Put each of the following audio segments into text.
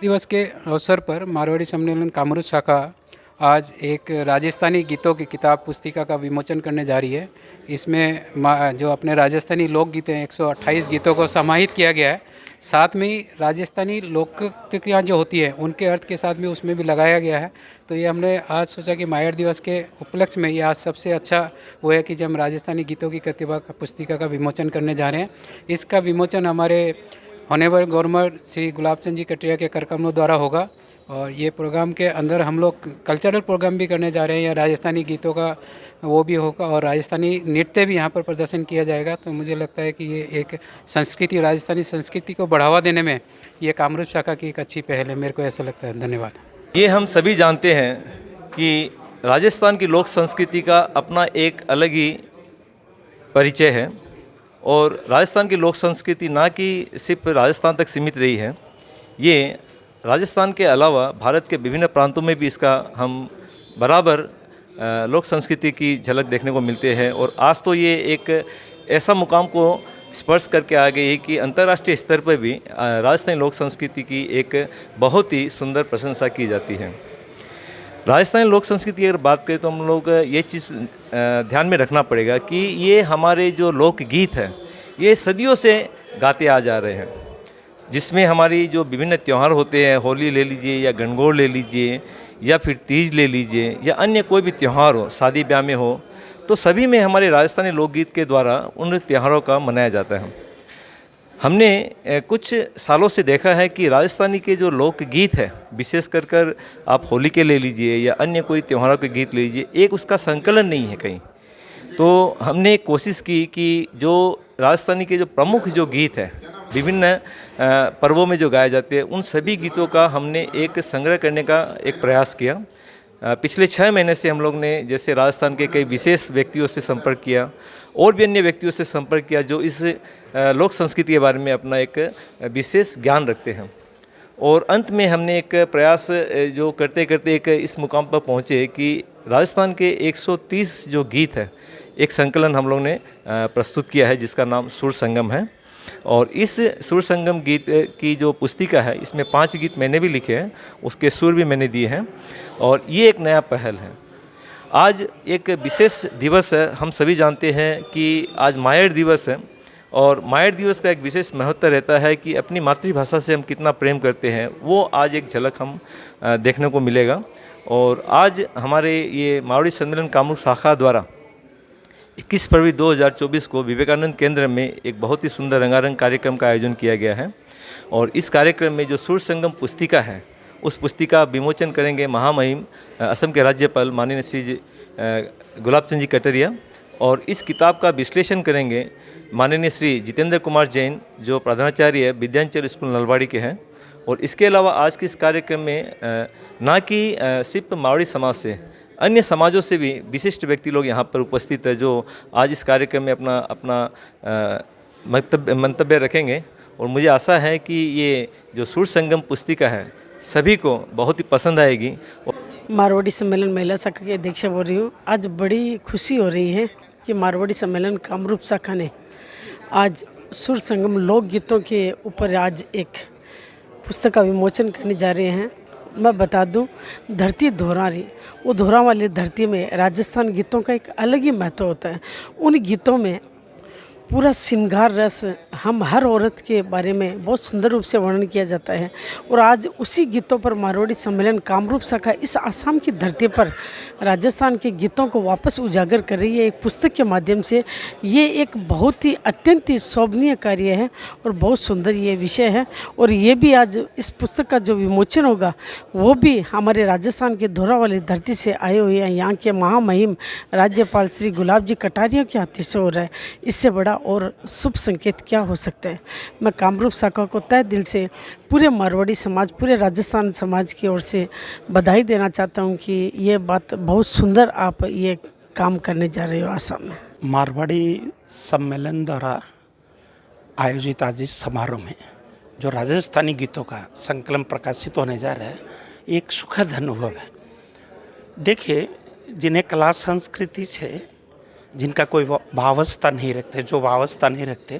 दिवस के अवसर पर मारवाड़ी सम्मेलन कामरूप शाखा आज एक राजस्थानी गीतों की किताब पुस्तिका का विमोचन करने जा रही है। इसमें जो अपने राजस्थानी लोकगीत हैं 128 गीतों को समाहित किया गया है। साथ में ही राजस्थानी लोकगीतियाँ जो होती है उनके अर्थ के साथ में उसमें भी लगाया गया है। तो ये हमने आज सोचा कि मायर दिवस के उपलक्ष्य में ये आज सबसे अच्छा वो है कि जब हम राजस्थानी गीतों की प्रतिभा का पुस्तिका का विमोचन करने जा रहे हैं। इसका विमोचन हमारे होनेवर गवर्नर श्री गुलाब चंद जी कटरिया के कार्यक्रमों द्वारा होगा। और ये प्रोग्राम के अंदर हम लोग कल्चरल प्रोग्राम भी करने जा रहे हैं। या राजस्थानी गीतों का वो भी होगा और राजस्थानी नृत्य भी यहाँ पर प्रदर्शन किया जाएगा। तो मुझे लगता है कि ये एक संस्कृति, राजस्थानी संस्कृति को बढ़ावा देने में ये कामरूप शाखा की एक अच्छी पहल है। मेरे को ऐसा लगता है। धन्यवाद। ये हम सभी जानते हैं कि राजस्थान की लोक संस्कृति का अपना एक अलग ही परिचय है और राजस्थान की लोक संस्कृति ना कि सिर्फ राजस्थान तक सीमित रही है, ये राजस्थान के अलावा भारत के विभिन्न प्रांतों में भी इसका हम बराबर लोक संस्कृति की झलक देखने को मिलते हैं। और आज तो ये एक ऐसा मुकाम को स्पर्श करके आ गई है कि अंतर्राष्ट्रीय स्तर पर भी राजस्थानी लोक संस्कृति की एक बहुत ही सुंदर प्रशंसा की जाती है। राजस्थानी लोक संस्कृति की अगर बात करें तो हम लोग ये चीज़ ध्यान में रखना पड़ेगा कि ये हमारे जो लोकगीत है ये सदियों से गाते आ जा रहे हैं, जिसमें हमारी जो विभिन्न त्यौहार होते हैं, होली ले लीजिए या गणगौर ले लीजिए या फिर तीज ले लीजिए या अन्य कोई भी त्यौहार हो, शादी ब्याह में हो, तो सभी में हमारे राजस्थानी लोकगीत के द्वारा उन त्योहारों का मनाया जाता है। हमने कुछ सालों से देखा है कि राजस्थानी के जो लोकगीत है, विशेष कर आप होली के ले लीजिए या अन्य कोई त्योहारों के गीत ले लीजिए, एक उसका संकलन नहीं है कहीं। तो हमने कोशिश की कि जो राजस्थानी के जो प्रमुख जो गीत है विभिन्न पर्वों में जो गाए जाते हैं, उन सभी गीतों का हमने एक संग्रह करने का एक प्रयास किया। पिछले 6 महीने से हम लोग ने जैसे राजस्थान के कई विशेष व्यक्तियों से संपर्क किया और भी अन्य व्यक्तियों से संपर्क किया जो इस लोक संस्कृति के बारे में अपना एक विशेष ज्ञान रखते हैं। और अंत में हमने एक प्रयास जो करते करते एक इस मुकाम पर पहुँचे कि राजस्थान के 130 जो गीत है, एक संकलन हम लोग ने प्रस्तुत किया है जिसका नाम सुर संगम है। और इस सुर संगम गीत की जो पुस्तिका है, इसमें 5 गीत मैंने भी लिखे हैं, उसके सुर भी मैंने दिए हैं और ये एक नया पहल है। आज एक विशेष दिवस है, हम सभी जानते हैं कि आज मायर दिवस है और मायर दिवस का एक विशेष महत्व रहता है कि अपनी मातृभाषा से हम कितना प्रेम करते हैं, वो आज एक झलक हम देखने को मिलेगा। और आज हमारे ये मारवाड़ी सम्मेलन कामरूप शाखा द्वारा 21 फरवरी 2024 को विवेकानंद केंद्र में एक बहुत ही सुंदर रंगारंग कार्यक्रम का आयोजन किया गया है। और इस कार्यक्रम में जो सुर संगम पुस्तिका है, उस पुस्तिका विमोचन करेंगे महामहिम असम के राज्यपाल माननीय श्री गुलाब चंद जी कटरिया। और इस किताब का विश्लेषण करेंगे माननीय श्री जितेंद्र कुमार जैन, जो प्रधानाचार्य विद्यांचल स्कूल नलवाड़ी के हैं। और इसके अलावा आज के इस कार्यक्रम में ना कि सिर्फ मारवाड़ी समाज से, अन्य समाजों से भी विशिष्ट व्यक्ति लोग यहाँ पर उपस्थित है जो आज इस कार्यक्रम में अपना मंतव्य रखेंगे। और मुझे आशा है कि ये जो सुर संगम पुस्तिका है सभी को बहुत ही पसंद आएगी। मारवाड़ी सम्मेलन महिला शाखा की अध्यक्ष बोल रही हूँ। आज बड़ी खुशी हो रही है कि मारवाड़ी सम्मेलन कामरूप शाखा ने आज सुर संगम लोकगीतों के ऊपर आज एक पुस्तक का विमोचन करने जा रहे हैं। मैं बता दूं, धरती दोहरारी, वो दोहरा वाली धरती में राजस्थान गीतों का एक अलग ही महत्व होता है। उन गीतों में पूरा श्रृंगार रस, हम हर औरत के बारे में बहुत सुंदर रूप से वर्णन किया जाता है। और आज उसी गीतों पर मारवाड़ी सम्मेलन कामरूप शाखा इस आसाम की धरती पर राजस्थान के गीतों को वापस उजागर कर रही है एक पुस्तक के माध्यम से। ये एक बहुत ही अत्यंत ही शोभनीय कार्य है और बहुत सुंदर ये विषय है। और ये भी आज इस पुस्तक का जो विमोचन होगा वो भी हमारे राजस्थान के धोरा वाली धरती से आए हुए हैं, यहाँ के महामहिम राज्यपाल श्री गुलाब जी कटारिया के हाथों से हो रहा है। इससे बड़ा और शुभ संकेत क्या हो सकता है। मैं कामरूप शाखा को तहे दिल से पूरे मारवाड़ी समाज, पूरे राजस्थान समाज की ओर से बधाई देना चाहता हूं कि ये बात बहुत सुंदर आप ये काम करने जा रहे हो आसाम में। मारवाड़ी सम्मेलन द्वारा आयोजित आज इस समारोह में जो राजस्थानी गीतों का संकलन प्रकाशित होने जा रहा है, एक सुखद अनुभव है। देखिए, जिन्हें कला संस्कृति से जिनका कोई वावस्था नहीं रखते, जो वावस्था नहीं रखते,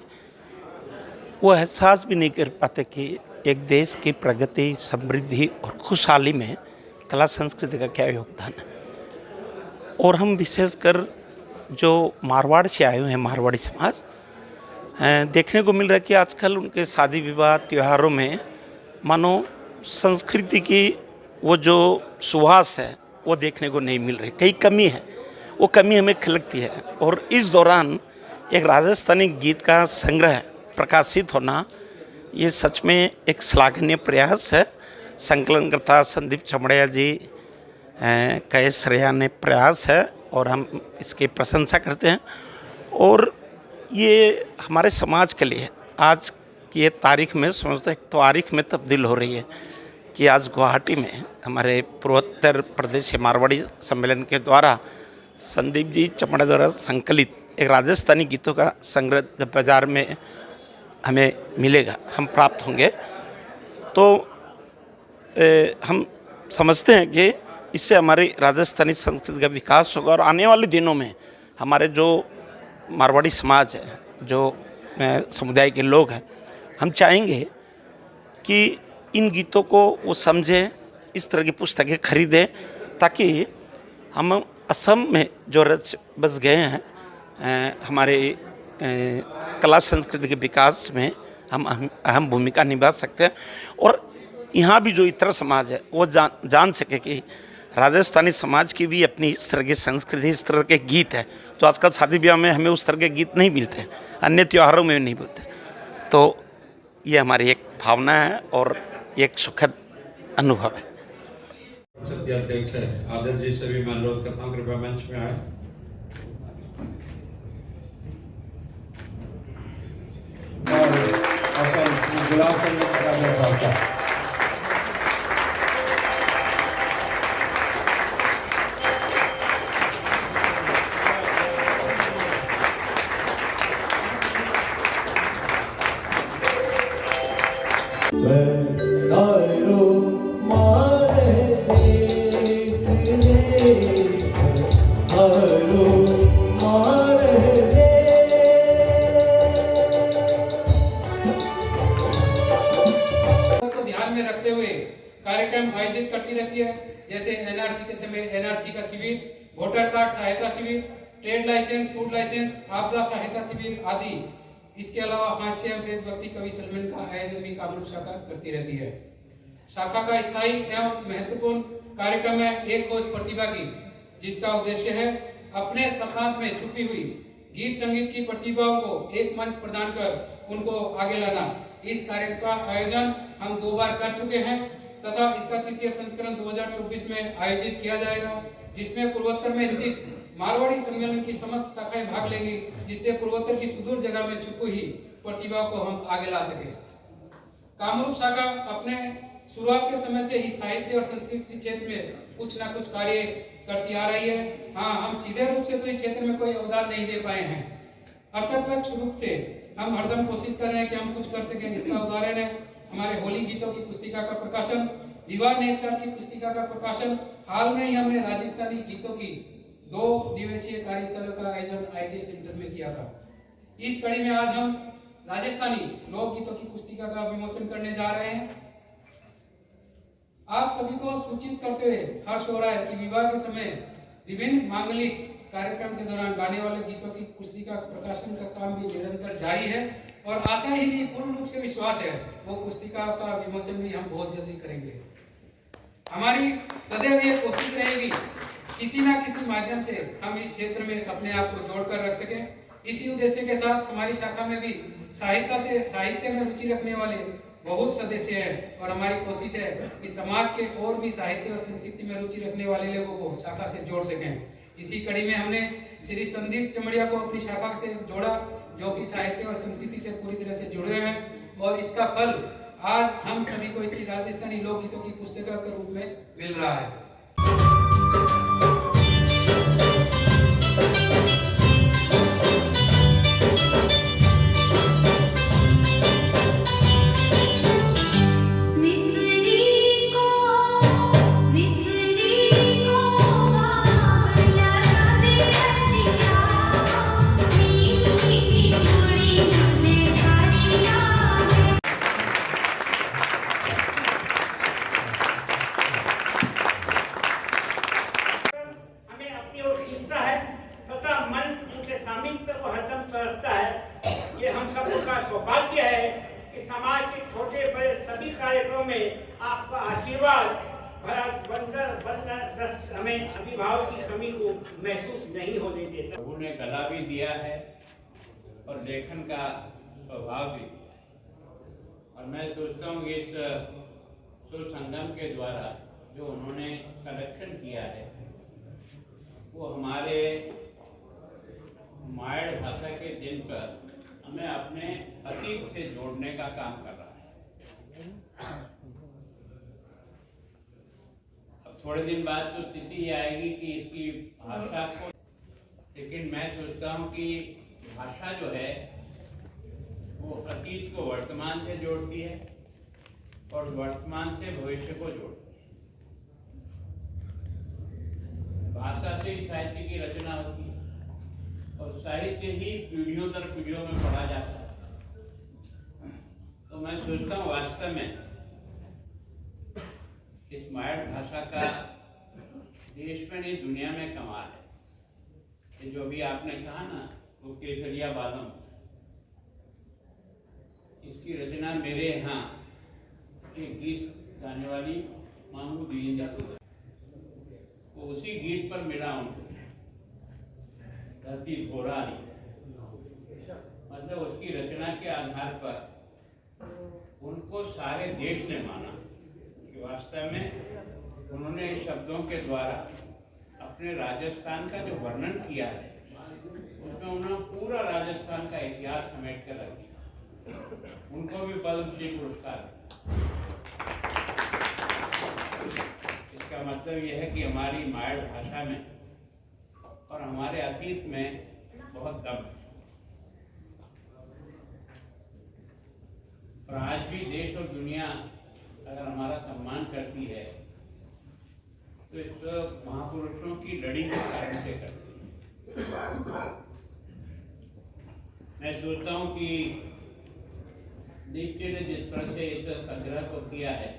वो एहसास भी नहीं कर पाते कि एक देश की प्रगति, समृद्धि और खुशहाली में कला संस्कृति का क्या योगदान है। और हम विशेषकर जो मारवाड़ से आए हुए हैं, मारवाड़ी समाज, देखने को मिल रहा है कि आजकल उनके शादी विवाह त्योहारों में मानो संस्कृति की वो जो सुहास है वो देखने को नहीं मिल रही, कई कमी है, वो कमी हमें खलकती है। और इस दौरान एक राजस्थानी गीत का संग्रह प्रकाशित होना ये सच में एक श्लाघनीय प्रयास है। संकलनकर्ता संदीप चमड़िया जी का ये सराहनीय प्रयास है और हम इसकी प्रशंसा करते हैं। और ये हमारे समाज के लिए आज की ये तारीख में समझते एक तारीख में तब्दील हो रही है कि आज गुवाहाटी में हमारे पूर्वोत्तर प्रदेश मारवाड़ी सम्मेलन के द्वारा संदीप जी चमड़ा द्वारा संकलित एक राजस्थानी गीतों का संग्रह जब बाज़ार में हमें मिलेगा, हम प्राप्त होंगे, तो हम समझते हैं कि इससे हमारी राजस्थानी संस्कृति का विकास होगा। और आने वाले दिनों में हमारे जो मारवाड़ी समाज है, जो समुदाय के लोग हैं, हम चाहेंगे कि इन गीतों को वो समझें, इस तरह की पुस्तकें खरीदें, ताकि हम असम में जो रच बस गए हैं हमारे कला संस्कृति के विकास में हम अहम भूमिका निभा सकते हैं। और यहाँ भी जो इतर समाज है वो जान सके कि राजस्थानी समाज की भी अपनी इस तरह की संस्कृति, इस तरह के गीत है। तो आजकल शादी ब्याह में हमें उस तरह के गीत नहीं मिलते, अन्य त्योहारों में भी नहीं मिलते। तो ये हमारी एक भावना है और एक सुखद अनुभव है। सत्य अध्यक्ष है आदर जी, सभी मैं अनुरोध करता हूँ कृपया मंच में आए। गुलाब संगीत कार्यक्रम आयोजित करती रहती है, जैसे एनआरसी के समय एनआरसी का शिविर, वोटर कार्ड सहायता शिविर, ट्रेड लाइसेंस, फूड लाइसेंस, आपदा सहायता शिविर आदि। इसके अलावा हास्य एवं देशभक्ति कवि सम्मेलन का आयोजन भी कामरूप शाखा करती रहती है। शाखा का स्थायी एवं महत्वपूर्ण कार्यक्रम है एक खोज प्रतिभा की, जिसका उद्देश्य है अपने समाज में छुपी हुई गीत संगीत की प्रतिभाओं को एक मंच प्रदान कर उनको आगे लाना। इस कार्यक्रम का आयोजन हम 2 बार कर चुके हैं तथा इसका 3य संस्करण 2024 में आयोजित किया जाएगा, जिसमें पूर्वोत्तर में स्थित मारवाड़ी सम्मेलन की समस्त शाखाएं भाग लेंगी, जिससे पूर्वोत्तर की सुदूर जगह में छुपी हुई प्रतिभा को हम आगे ला सके। कामरूप शाखा अपने शुरुआत के समय से ही साहित्य और संस्कृति क्षेत्र में कुछ न कुछ कार्य करती आ रही है। हाँ, हम सीधे रूप से तो इस क्षेत्र में कोई योगदान नहीं दे पाए हैं, अप्रत्यक्ष रूप से हम हरदम कोशिश कर रहे हैं कि हम कुछ कर सकें। इसका उदाहरण है हमारे होली गीतों की पुस्तिका का प्रकाशन, विवाह नेत्र की पुस्तिका का प्रकाशन। हाल में ही हमने राजस्थानी गीतों की 2 दिवसीय कार्यशाला का आयोजन आईटी सेंटर में किया था। इस कड़ी में आज हम राजस्थानी लोकगीतों की पुस्तिका का विमोचन करने जा रहे हैं। आप सभी को सूचित करते हुए हर्ष हो रहा है कि विवाह के समय विभिन्न मांगलिक कार्यक्रम के दौरान गाने वाले गीतों की पुस्तिका प्रकाशन का काम भी निरंतर जारी है और आशा ही नहीं, पूर्ण रूप से विश्वास है वो पुस्तिका का विमोचन भी हम बहुत जल्दी करेंगे। हमारी सदैव ये कोशिश रहेगी किसी न किसी माध्यम से हम इस क्षेत्र में अपने आप को जोड़कर रख सकें। इसी उद्देश्य के साथ हमारी शाखा में भी साहित्य में रुचि रखने वाले बहुत सदस्य हैं और हमारी कोशिश है कि समाज के और भी साहित्य और संस्कृति में रुचि रखने वाले लोगों को शाखा से जोड़ सकें। इसी कड़ी में हमने श्री संदीप चमड़िया को अपनी शाखा से जोड़ा, जो कि साहित्य और संस्कृति से पूरी तरह से जुड़े हैं, और इसका फल आज हम सभी को इसी राजस्थानी लोकगीतों की पुस्तिका के रूप में मिल रहा है। प्रभु का सौभाग्य है कि समाज के छोटे बड़े सभी कार्यक्रमों में आपका आशीर्वाद भरा बंदर हमें अभिभावक की कमी को महसूस नहीं होने देता। प्रभु ने गला भी दिया है और लेखन का स्वभाव भी दिया है। और मैं सोचता हूँ इस सुर संगम के द्वारा जो उन्होंने कलेक्शन किया है वो हमारे मायड़ भाषा के दिन पर हमें अपने अतीत से जोड़ने का काम कर रहा है। अब थोड़े दिन बाद तो स्थिति ये आएगी कि इसकी भाषा को, लेकिन मैं सोचता हूँ कि भाषा जो है वो अतीत को वर्तमान से जोड़ती है और वर्तमान से भविष्य को जोड़ती है। भाषा से ही साहित्य की रचना होती है और साहित्य ही पीढ़ियों दर पीढ़ियों में पढ़ा जाता है। तो मैं सोचता हूँ वास्तव में इस मायड़ भाषा का देश में नहीं दुनिया में कमाल है। ये जो भी आपने कहा ना वो केसरिया बालम, इसकी रचना मेरे यहाँ के गीत गाने वाली मामू दीन वो उसी गीत पर मिला उनको धरती थोड़ा नहीं, मतलब उसकी रचना के आधार पर उनको सारे देश ने माना कि वास्तव में उन्होंने शब्दों के द्वारा अपने राजस्थान का जो वर्णन किया है उसमें उन्होंने पूरा राजस्थान का इतिहास समेट कर रख दिया। उनको भी पद्मश्री पुरस्कार। इसका मतलब यह है कि हमारी मायड़ भाषा में और हमारे अतीत में बहुत दम है और आज भी देश और दुनिया अगर हमारा सम्मान करती है तो इस महापुरुषों की लड़ी के कारण से करती है। मैं सोचता हूँ कि दीप्ति ने जिस तरह से इस संग्रह को किया है,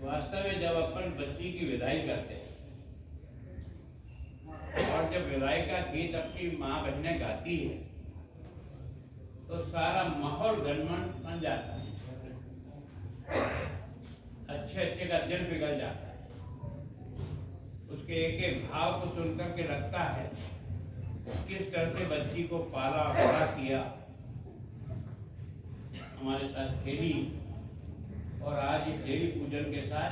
वास्तव में जब अपन बच्ची की विदाई करते हैं और जब विदाई का गीत अपनी माँ बहनें गाती है तो सारा माहौल गनमन बन जाता है, अच्छे अच्छे का दिल पिघल जाता है। उसके एक एक भाव को सुनकर के लगता है किस तरह से बच्ची को पाला बड़ा किया, हमारे साथ खेली और आज इस देवी पूजन के साथ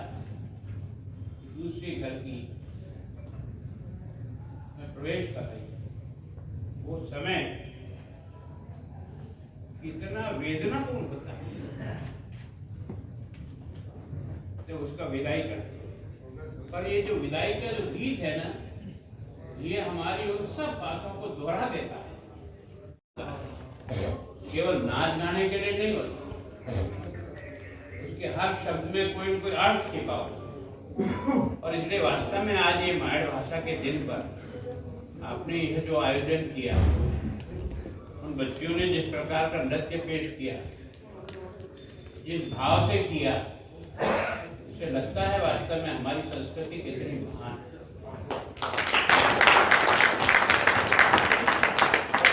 दूसरे घर की में प्रवेश कर रही है। वो समय कितना वेदनापूर्ण होता है तो उसका विदाई करते हैं। पर ये जो विदाई का जो गीत है ना, ये हमारी उन सब बातों को दोहरा देता है। केवल नाच गाने के लिए नहीं होता, उसके हर शब्द में कोई न कोई अर्थ छिपा होता। और इसलिए वास्तव में आज ये मायड़ भाषा के दिन पर आपने यह जो आयोजन किया, उन बच्चियों ने जिस प्रकार का नृत्य पेश किया, जिस भाव से किया, उससे लगता है वास्तव में हमारी संस्कृति कितनी महान है।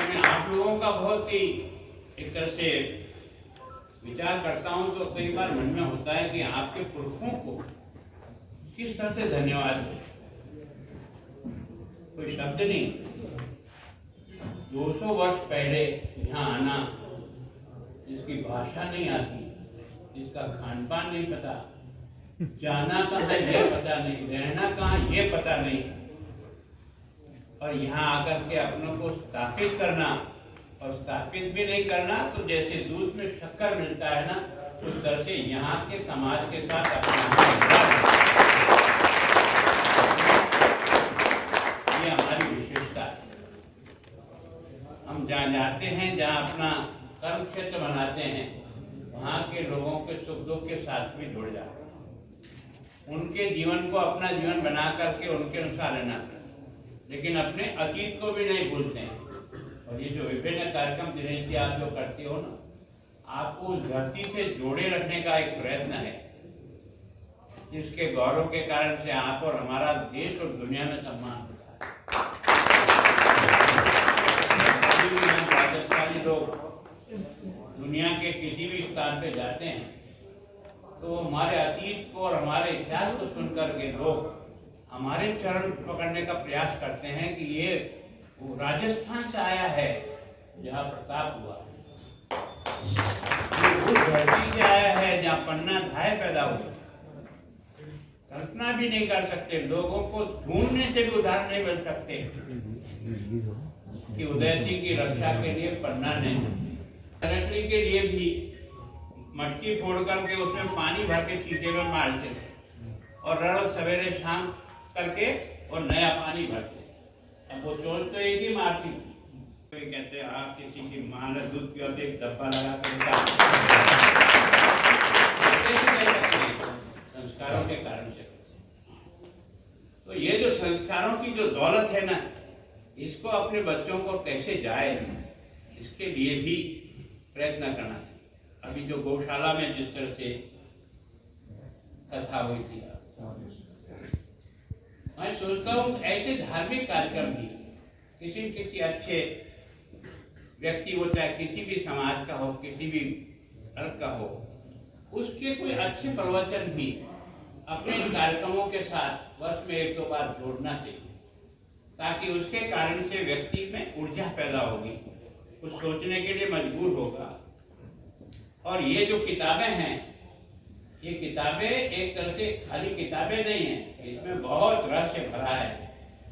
मैं आप लोगों का बहुत ही एक तरह से विचार करता हूं तो कई बार मन में होता है कि आपके पुरखों को किस तरह से धन्यवाद दें। कोई शब्द नहीं। 200 वर्ष पहले यहाँ आना, जिसकी भाषा नहीं आती, जिसका खान पान नहीं पता, जाना कहाँ ये पता नहीं, रहना कहाँ ये पता नहीं, और यहाँ आकर के अपनों को स्थापित करना, और स्थापित भी नहीं करना तो जैसे दूध में शक्कर मिलता है ना, उस तरह से यहाँ के समाज के साथ अपना ये हमारी विशेषता है। हम जहाँ जाते हैं, जहाँ अपना कर्म क्षेत्र बनाते हैं, वहाँ के लोगों के सुख दुख के साथ भी जुड़ जाते हैं। उनके जीवन को अपना जीवन बना करके उनके अनुसार रहना, लेकिन अपने अतीत को भी नहीं भूलते हैं। और ये जो विभिन्न कार्यक्रम दिनेश जी आप लोग करते हो ना, आपको उस धरती से जोड़े रखने का एक प्रयत्न है, जिसके गौरव के कारण से आप और हमारा देश और दुनिया में सम्मान होता है। राजस्थानी लोग दुनिया के किसी भी स्थान पे जाते हैं तो हमारे अतीत को और हमारे इतिहास को सुनकर के लोग हमारे चरण पकड़ने का प्रयास करते हैं कि ये वो राजस्थान से आया है जहाँ प्रताप हुआ, ये उस धरती से आया है जहाँ पन्ना धाय पैदा हुआ। कल्पना भी नहीं कर सकते, लोगों को ढूंढने से भी उदाहरण नहीं मिल सकते कि उदय सिंह की रक्षा के लिए पन्ना ने मिलिट्री के लिए भी मटकी फोड़ करके उसमें पानी भर के चीते में मारते थे और रण सवेरे शाम करके और नया पानी भरते। अब वो चोर तो एक ही मारती थी। कोई कहते हैं आप किसी की मां ने दूध पिया तो एक डब्बा लगा संस्कारों के कारण से। तो ये जो संस्कारों की जो दौलत है ना, इसको अपने बच्चों को कैसे जाए, इसके लिए भी प्रयत्न करना चाहिए। अभी जो गौशाला में जिस तरह से कथा हुई थी, मैं सोचता हूँ ऐसे धार्मिक कार्यक्रम भी किसी अच्छे व्यक्ति हो, चाहे किसी भी समाज का हो, किसी भी वर्ग का हो, उसके कोई अच्छे प्रवचन भी अपने कार्यक्रमों के साथ वर्ष में 1-2 बार जोड़ना चाहिए, ताकि उसके कारण से व्यक्ति में ऊर्जा पैदा होगी, कुछ सोचने के लिए मजबूर होगा। और ये जो किताबें हैं, ये किताबें एक तरह से खाली किताबें नहीं हैं, इसमें बहुत रहस्य भरा है।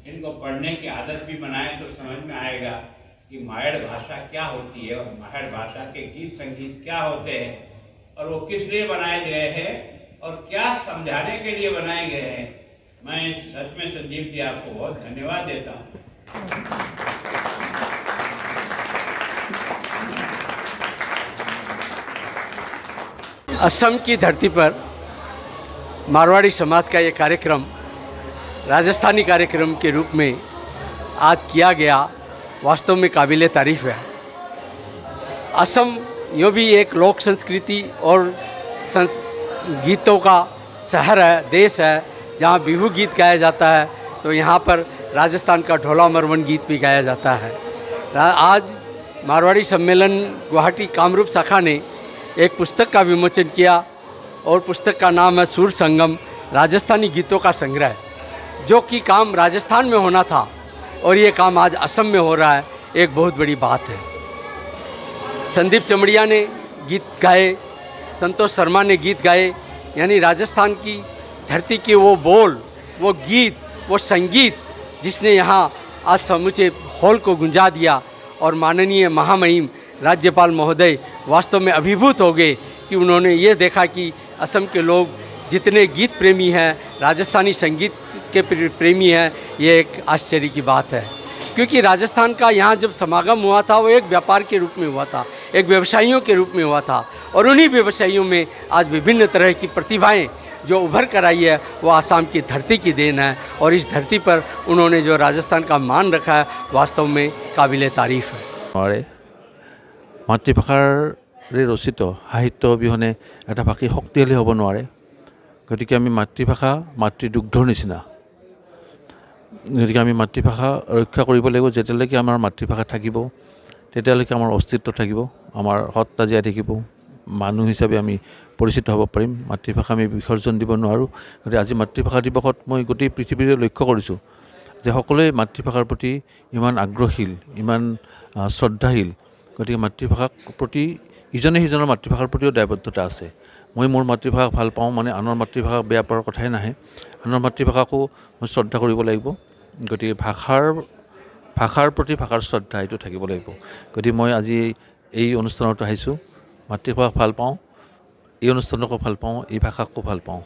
इनको पढ़ने की आदत भी बनाए तो समझ में आएगा कि मायड़ भाषा क्या होती है और मायड़ भाषा के गीत संगीत क्या होते हैं और वो किस लिए बनाए गए हैं और क्या समझाने के लिए बनाए गए हैं। मैं सच में संदीप जी आपको बहुत धन्यवाद देता हूँ। असम की धरती पर मारवाड़ी समाज का ये कार्यक्रम राजस्थानी कार्यक्रम के रूप में आज किया गया, वास्तव में काबिले तारीफ़ है। असम यूँ भी एक लोक संस्कृति और गीतों का शहर है, देश है, जहाँ बिहू गीत गाया जाता है, तो यहाँ पर राजस्थान का ढोला मरवन गीत भी गाया जाता है। आज मारवाड़ी सम्मेलन गुवाहाटी कामरूप शाखा ने एक पुस्तक का विमोचन किया और पुस्तक का नाम है सुर संगम, राजस्थानी गीतों का संग्रह, जो कि काम राजस्थान में होना था और ये काम आज असम में हो रहा है, एक बहुत बड़ी बात है। संदीप चमड़िया ने गीत गाए, संतोष शर्मा ने गीत गाए, यानी राजस्थान की धरती के वो बोल, वो गीत, वो संगीत जिसने यहाँ आज समूचे हॉल को गुंजा दिया। और माननीय महामहिम राज्यपाल महोदय वास्तव में अभिभूत हो गए कि उन्होंने ये देखा कि असम के लोग जितने गीत प्रेमी हैं, राजस्थानी संगीत के प्रेमी हैं, ये एक आश्चर्य की बात है। क्योंकि राजस्थान का यहाँ जब समागम हुआ था वो एक व्यापार के रूप में हुआ था, एक व्यवसायियों के रूप में हुआ था, और उन्हीं व्यवसायियों में आज विभिन्न तरह की प्रतिभाएं जो उभर कर आई है वो आसाम की धरती की देन है। और इस धरती पर उन्होंने जो राजस्थान का मान रखा है वास्तव में काबिले तारीफ़ है। मातृभाषारे रचित साहित्य अबिहने एटा भाषी शक्तिशाली হ'ব নোৱাৰে। गतिके आमी मातृभाषा मातृदुग्धर निचिना। गतिके आमी मातृभाषा रक्षा কৰিব লাগিব। जेतियाলৈকে আমাৰ मातृभाषा থাকিব তেতিয়ালৈকে আমাৰ अस्तित्व থাকিব, আমাৰ সত্তা জীয়াই থাকিব, মানুহ হিচাপে আমি পৰিচিত হ'ব পাৰিম। মাতৃভাষা আমি বিসৰ্জন দিব নোৱাৰোঁ। গতিকে আজি মাতৃভাষা দিৱসত মই গোটেই পৃথিৱীৰে লক্ষ্য কৰিছোঁ যে সকলোৱে মাতৃভাষাৰ প্ৰতি ইমান আগ্ৰহীল, ইমান শ্ৰদ্ধাশীল। গতিকে মাতৃভাষাৰ প্ৰতি ইজনে সিজনৰ মাতৃভাষাৰ প্ৰতিও দায়বদ্ধতা আছে। মই মোৰ মাতৃভাষাক ভাল পাওঁ, মানে আনৰ মাতৃভাষাক বেয়া পোৱাৰ কথাই নাহে। আনৰ মাতৃভাষাকো মই শ্ৰদ্ধা কৰিব লাগিব। গতিকে ভাষাৰ প্ৰতি ভাষাৰ শ্ৰদ্ধা এইটো থাকিব লাগিব। গতিকে মই আজি এই অনুষ্ঠানত আহিছোঁ, মাতৃভাষাক ভাল পাওঁ, এই অনুষ্ঠানকো ভাল পাওঁ, এই ভাষাকো ভাল পাওঁ।